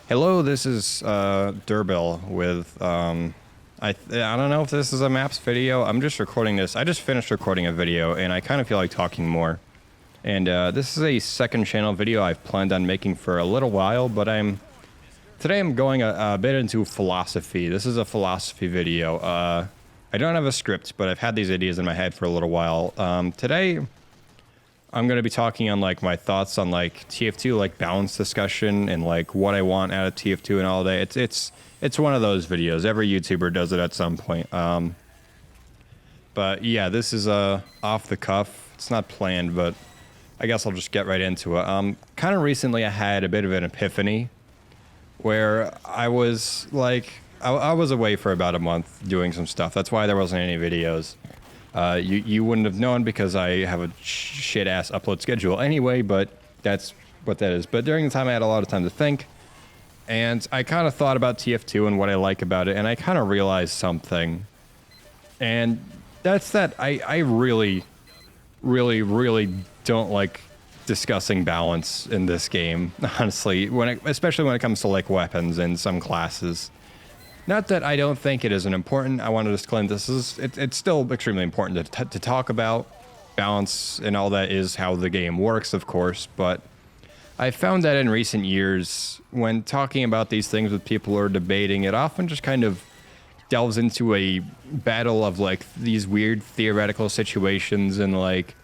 Hello, this is Durbil with I don't know if this is a maps video. I'm just recording this. I just finished recording a video and I kind of feel like talking more. And this is a second channel video I've planned on making for a little while, but today I'm going a bit into philosophy. This is a philosophy video. I don't have a script, but I've had these ideas in my head for a little while. Today I'm going to be talking on like my thoughts on like TF2, like balance discussion and like what I want out of TF2 and all that. It's one of those videos. Every YouTuber does it at some point. But yeah, this is off the cuff. It's not planned, but I guess I'll just get right into it. Kind of recently I had a bit of an epiphany where I was like, I was away for about a month doing some stuff. That's why there wasn't any videos. You wouldn't have known because I have a shit-ass upload schedule anyway, but that's what that is. But during the time, I had a lot of time to think, and I kind of thought about TF2 and what I like about it, and I kind of realized something. And that's that I really, really, really don't like discussing balance in this game, honestly, especially when it comes to like weapons in some classes. Not that I don't think it isn't important. I want to disclaim it's still extremely important to talk about. Balance and all that is how the game works, of course, but I found that in recent years, when talking about these things with people or debating, it often just kind of delves into a battle of like these weird theoretical situations and like,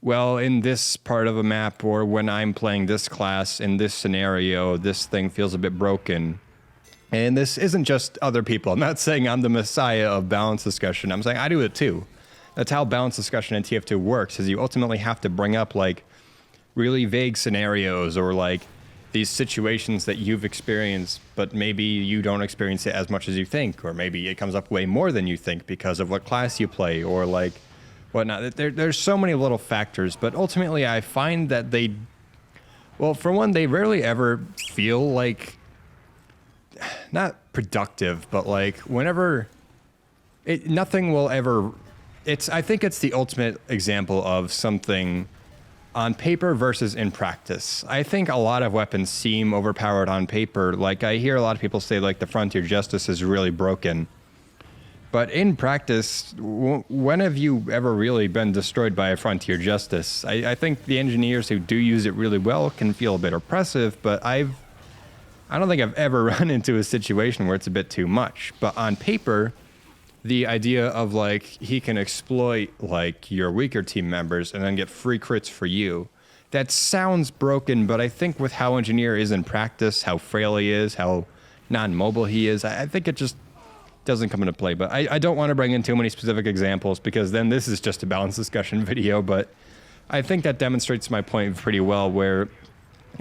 well, in this part of a map or when I'm playing this class in this scenario, this thing feels a bit broken. And this isn't just other people. I'm not saying I'm the messiah of balance discussion. I'm saying I do it too. That's how balance discussion in TF2 works, is you ultimately have to bring up like really vague scenarios or like these situations that you've experienced, but maybe you don't experience it as much as you think, or maybe it comes up way more than you think because of what class you play or like whatnot. There's so many little factors, but ultimately I find that well, for one, they rarely ever feel like, not productive, but like whenever nothing will ever, I think it's the ultimate example of something on paper versus in practice. I think a lot of weapons seem overpowered on paper. Like I hear a lot of people say like the Frontier Justice is really broken, but in practice, when have you ever really been destroyed by a Frontier Justice? I think the engineers who do use it really well can feel a bit oppressive, but I don't think I've ever run into a situation where it's a bit too much. But on paper, the idea of like he can exploit like your weaker team members and then get free crits for you, that sounds broken, but I think with how Engineer is in practice, how frail he is, how non-mobile he is, I think it just doesn't come into play. But I don't want to bring in too many specific examples because then this is just a balanced discussion video. But I think that demonstrates my point pretty well, where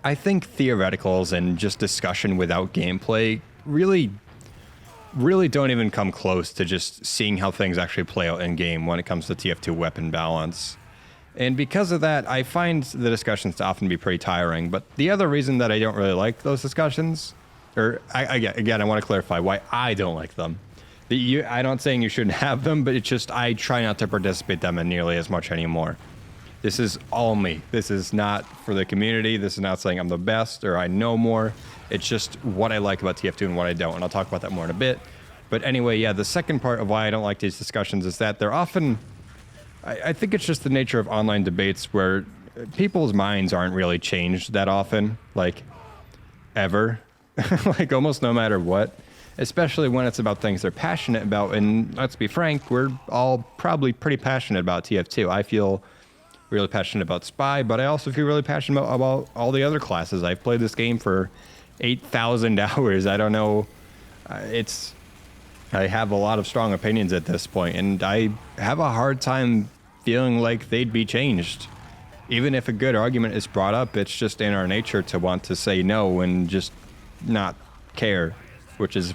I think theoreticals and just discussion without gameplay really don't even come close to just seeing how things actually play out in game when it comes to TF2 weapon balance. And because of that, I find the discussions to often be pretty tiring. But the other reason that I don't really like those discussions, or again, I want to clarify why I don't like them. I'm not saying you shouldn't have them, but it's just I try not to participate in them in nearly as much anymore. This is all me. This is not for the community. This is not saying I'm the best or I know more. It's just what I like about TF2 and what I don't. And I'll talk about that more in a bit. But anyway, yeah, the second part of why I don't like these discussions is that they're often, I think it's just the nature of online debates where people's minds aren't really changed that often, like ever, like almost no matter what, especially when it's about things they're passionate about. And let's be frank, we're all probably pretty passionate about TF2. I feel really passionate about Spy, but I also feel really passionate about all the other classes. I've played this game for 8,000 hours. I don't know. I have a lot of strong opinions at this point, and I have a hard time feeling like they'd be changed. Even if a good argument is brought up, it's just in our nature to want to say no and just not care, which is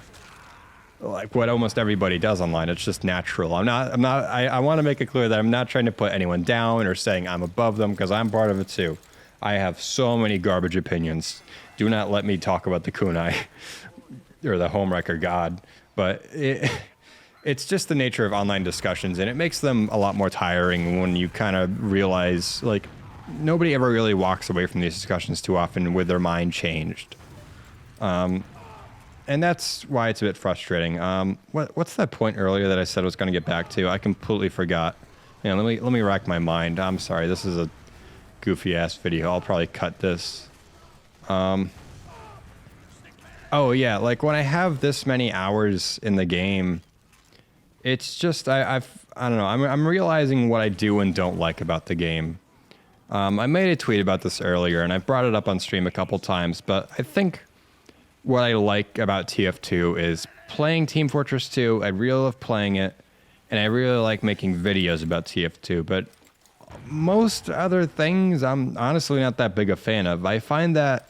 like what almost everybody does online. It's just natural. I want to make it clear that I'm not trying to put anyone down or saying I'm above them, because I'm part of it too. I have so many garbage opinions. Do not let me talk about the kunai or the homewrecker god. But it's just the nature of online discussions, and it makes them a lot more tiring when you kind of realize like nobody ever really walks away from these discussions too often with their mind changed. And that's why it's a bit frustrating. What's that point earlier that I said I was going to get back to? I completely forgot. Yeah, let me rack my mind. I'm sorry. This is a goofy ass video. I'll probably cut this. Oh yeah, like when I have this many hours in the game, it's just I don't know. I'm realizing what I do and don't like about the game. I made a tweet about this earlier, and I've brought it up on stream a couple times, but I think what I like about TF2 is playing Team Fortress 2. I really love playing it, and I really like making videos about TF2, but most other things I'm honestly not that big a fan of. I find that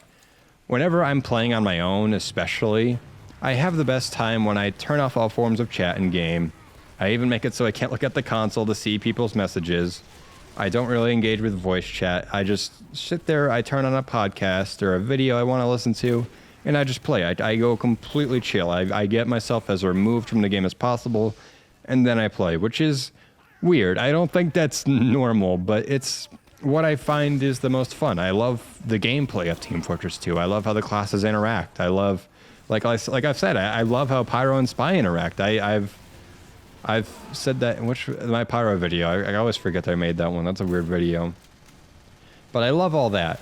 whenever I'm playing on my own, especially, I have the best time when I turn off all forms of chat in game. I even make it so I can't look at the console to see people's messages. I don't really engage with voice chat. I just sit there, I turn on a podcast or a video I want to listen to, and I just play. I go completely chill. I get myself as removed from the game as possible, and then I play, which is weird. I don't think that's normal, but it's what I find is the most fun. I love the gameplay of Team Fortress 2. I love how the classes interact. I love, like I've said, I love how Pyro and Spy interact. I've said that in my Pyro video. I always forget that I made that one. That's a weird video. But I love all that.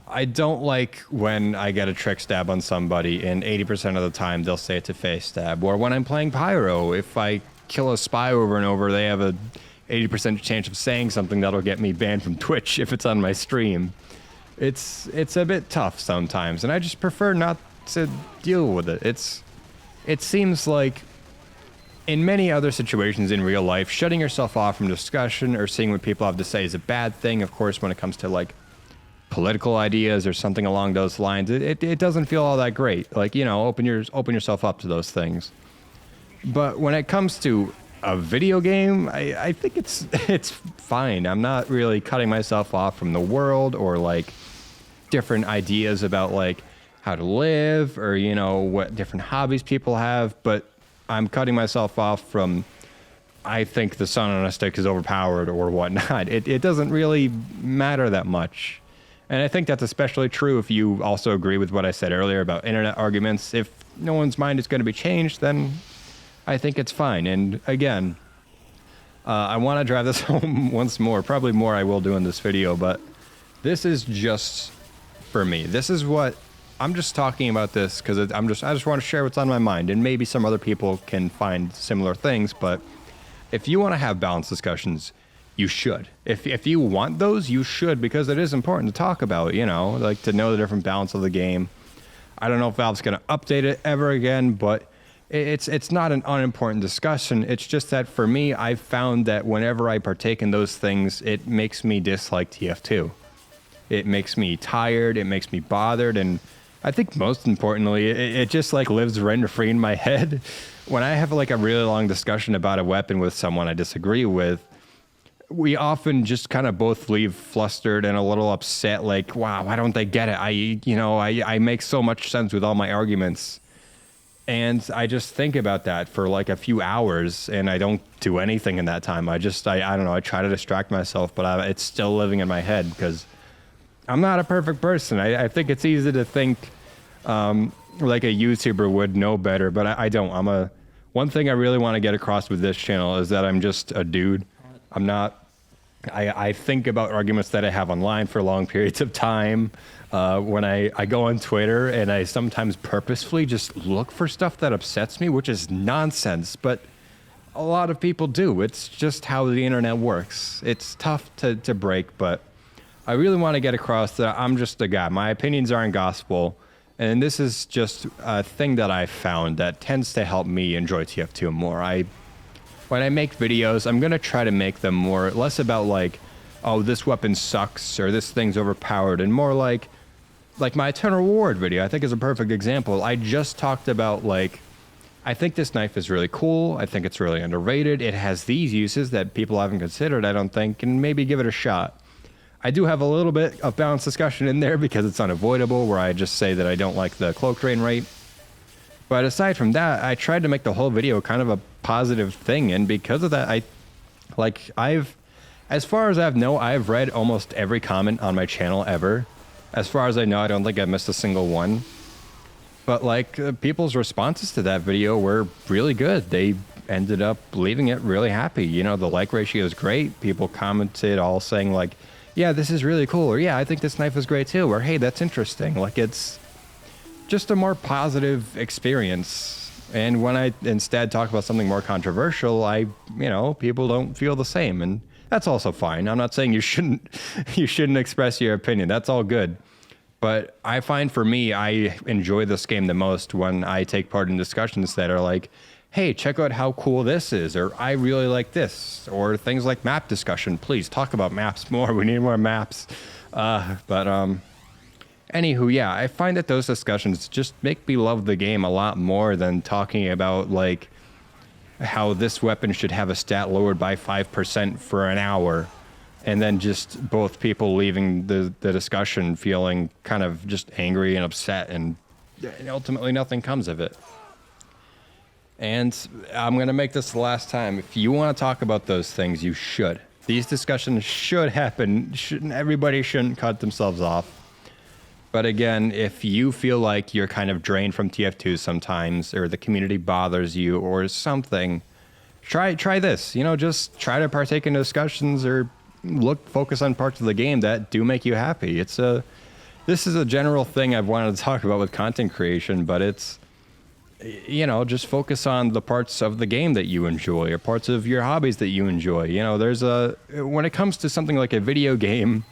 I don't like when I get a trick stab on somebody and 80% of the time they'll say it's a face stab. Or when I'm playing Pyro, if I kill a spy over and over, they have a 80% chance of saying something that'll get me banned from Twitch if it's on my stream. It's a bit tough sometimes, and I just prefer not to deal with it. It seems like in many other situations in real life, shutting yourself off from discussion or seeing what people have to say is a bad thing. Of course, when it comes to like political ideas or something along those lines, it doesn't feel all that great. Like, you know, open yourself up to those things. But when it comes to a video game, I think it's fine. I'm not really cutting myself off from the world or like different ideas about like how to live or, you know, what different hobbies people have, but I'm cutting myself off from I think the sun on a stick is overpowered or whatnot. It doesn't really matter that much. And I think that's especially true if you also agree with what I said earlier about internet arguments. If no one's mind is going to be changed, then I think it's fine. And again, I want to drive this home once more. Probably more I will do in this video, but this is just for me. This is what I'm just talking about this because I just want to share what's on my mind, and maybe some other people can find similar things. But if you want to have balanced discussions, you should. If you want those, you should, because it is important to talk about, you know, like to know the different balance of the game. I don't know if Valve's going to update it ever again, but it's not an unimportant discussion. It's just that for me, I've found that whenever I partake in those things, it makes me dislike TF2. It makes me tired. It makes me bothered. And I think most importantly, it just like lives rent-free in my head. When I have like a really long discussion about a weapon with someone I disagree with, we often just kind of both leave flustered and a little upset. Like, wow, why don't they get it? I make so much sense with all my arguments. And I just think about that for like a few hours, and I don't do anything in that time. I don't know. I try to distract myself, but it's still living in my head because I'm not a perfect person. I think it's easy to think like a YouTuber would know better, but I don't. One thing I really want to get across with this channel is that I'm just a dude. I'm not. I think about arguments that I have online for long periods of time. When I go on Twitter and I sometimes purposefully just look for stuff that upsets me, which is nonsense, but a lot of people do. It's just how the internet works. It's tough to break, but I really want to get across that I'm just a guy. My opinions aren't gospel, and this is just a thing that I found that tends to help me enjoy TF2 more. When I make videos, I'm going to try to make them less about like, oh, this weapon sucks or this thing's overpowered, and more like my Eternal Reward video, I think is a perfect example. I just talked about like, I think this knife is really cool. I think it's really underrated. It has these uses that people haven't considered, I don't think, and maybe give it a shot. I do have a little bit of balanced discussion in there because it's unavoidable, where I just say that I don't like the cloak drain rate. But aside from that, I tried to make the whole video kind of a positive thing, and because of that, as far as I know, I've read almost every comment on my channel ever. As far as I know, I don't think I've missed a single one. But like people's responses to that video were really good. They ended up leaving it really happy. You know, the like ratio is great. People commented all saying like, yeah, this is really cool. Or yeah, I think this knife is great too. Or hey, that's interesting. Like it's just a more positive experience. And when I instead talk about something more controversial, people don't feel the same. And that's also fine. I'm not saying you shouldn't express your opinion. That's all good. But I find for me, I enjoy this game the most when I take part in discussions that are like, hey, check out how cool this is, or I really like this, or things like map discussion. Please talk about maps more. We need more maps. Anywho, yeah, I find that those discussions just make me love the game a lot more than talking about like how this weapon should have a stat lowered by 5% for an hour. And then just both people leaving the discussion feeling kind of just angry and upset, and ultimately nothing comes of it. And I'm going to make this the last time. If you want to talk about those things, you should. These discussions should happen. Everybody shouldn't cut themselves off. But again, if you feel like you're kind of drained from TF2 sometimes, or the community bothers you or something, try this. Just try to partake in discussions or focus on parts of the game that do make you happy. This is a general thing I've wanted to talk about with content creation, but it's, just focus on the parts of the game that you enjoy, or parts of your hobbies that you enjoy. When it comes to something like a video game,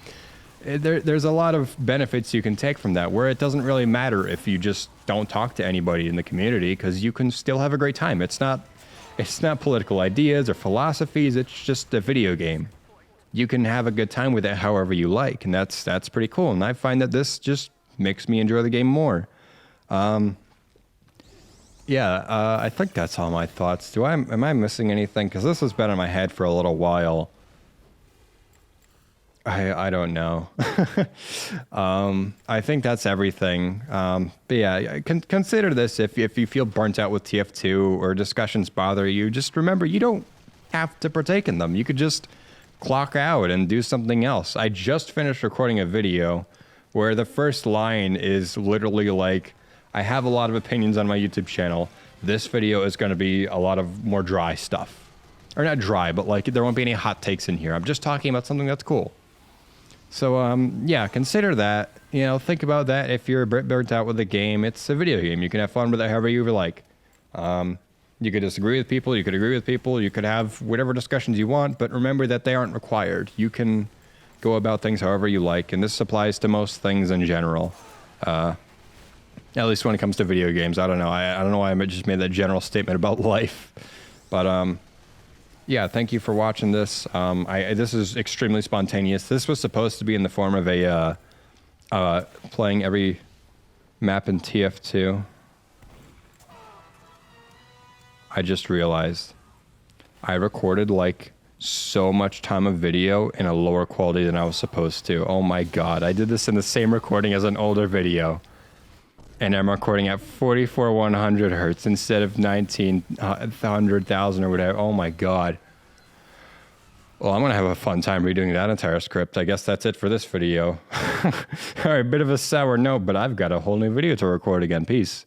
there's a lot of benefits you can take from that, where it doesn't really matter if you just don't talk to anybody in the community, because you can still have a great time. It's not political ideas or philosophies. It's just a video game. You can have a good time with it however you like, and that's pretty cool. And I find that this just makes me enjoy the game more. I think that's all my thoughts. Am I missing anything? Because this has been in my head for a little while. I don't know. I think that's everything. But yeah, consider this if you feel burnt out with TF2 or discussions bother you. Just remember, you don't have to partake in them. You could just clock out and do something else. I just finished recording a video where the first line is literally like, I have a lot of opinions on my YouTube channel. This video is going to be a lot of more dry stuff. Or not dry, but like there won't be any hot takes in here. I'm just talking about something that's cool. So, consider that. Think about that if you're a bit burnt out with the game. It's a video game. You can have fun with it however you like. You could disagree with people. You could agree with people. You could have whatever discussions you want, but remember that they aren't required. You can go about things however you like, and this applies to most things in general. At least when it comes to video games. I don't know. I don't know why I just made that general statement about life. But, thank you for watching this. This is extremely spontaneous. This was supposed to be in the form of a playing every map in TF2. I just realized I recorded like so much time of video in a lower quality than I was supposed to. Oh my God. I did this in the same recording as an older video. And I'm recording at 44,100 hertz instead of 19,000 or whatever. Oh my God. Well, I'm going to have a fun time redoing that entire script. I guess that's it for this video. All right, bit of a sour note, but I've got a whole new video to record again. Peace.